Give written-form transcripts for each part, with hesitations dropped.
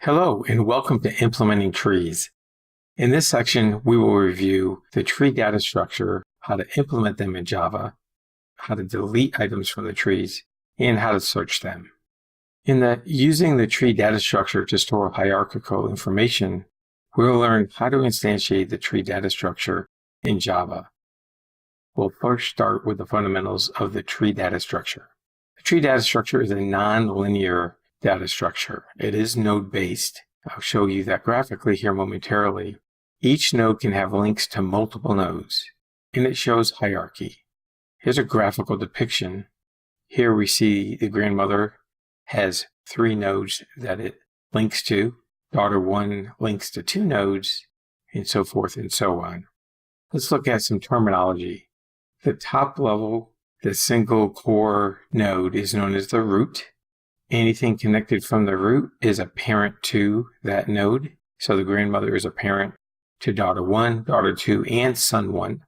Hello, and welcome to Implementing Trees. In this section, we will review the tree data structure, how to implement them in Java, how to delete items from the trees, and how to search them. Using the tree data structure to store hierarchical information, we'll learn how to instantiate the tree data structure in Java. We'll first start with the fundamentals of the tree data structure. The tree data structure is a non-linear data structure. It is node-based. I'll show you that graphically here momentarily. Each node can have links to multiple nodes, and it shows hierarchy. Here's a graphical depiction. Here we see the grandmother has 3 nodes that it links to. Daughter 1 links to 2 nodes, and so forth and so on. Let's look at some terminology. The top level, the single core node, is known as the root. Anything connected from the root is a parent to that node. So the grandmother is a parent to daughter 1, daughter 2, and son 1.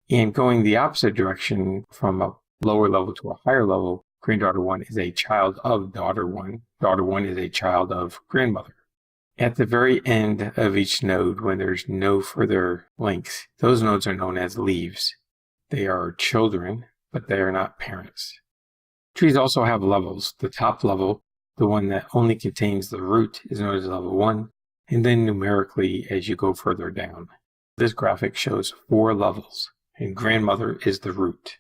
And going the opposite direction from a lower level to a higher level, granddaughter 1 is a child of daughter 1. Daughter 1 is a child of grandmother. At the very end of each node, when there's no further links, those nodes are known as leaves. They are children, but they are not parents. Trees also have levels. The top level, the one that only contains the root, is known as level 1, and then numerically as you go further down. This graphic shows 4 levels, and grandmother is the root.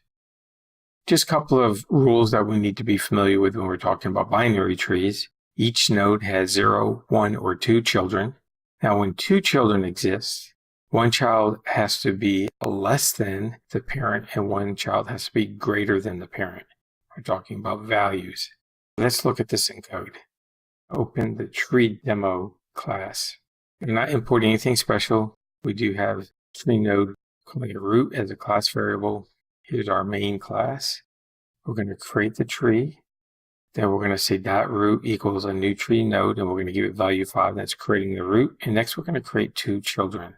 Just a couple of rules that we need to be familiar with when we're talking about binary trees. Each node has 0, 1, or 2 children. Now, when 2 children exist, one child has to be less than the parent, and one child has to be greater than the parent. We're talking about values. Let's look at this in code. Open the tree demo class. We're not importing anything special. We do have tree node calling it root as a class variable. Here's our main class. We're going to create the tree. Then we're going to say .root equals a new tree node, and we're going to give it value 5. That's creating the root. And next we're going to create 2 children,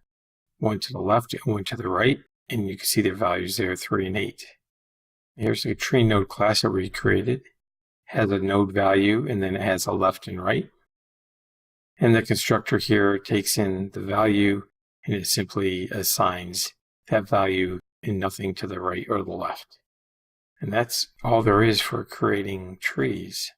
one to the left and one to the right. And you can see their values there, 3 and 8. Here's a tree node class that we created. It has a node value, and then it has a left and right. And the constructor here takes in the value, and it simply assigns that value and nothing to the right or the left. And that's all there is for creating trees.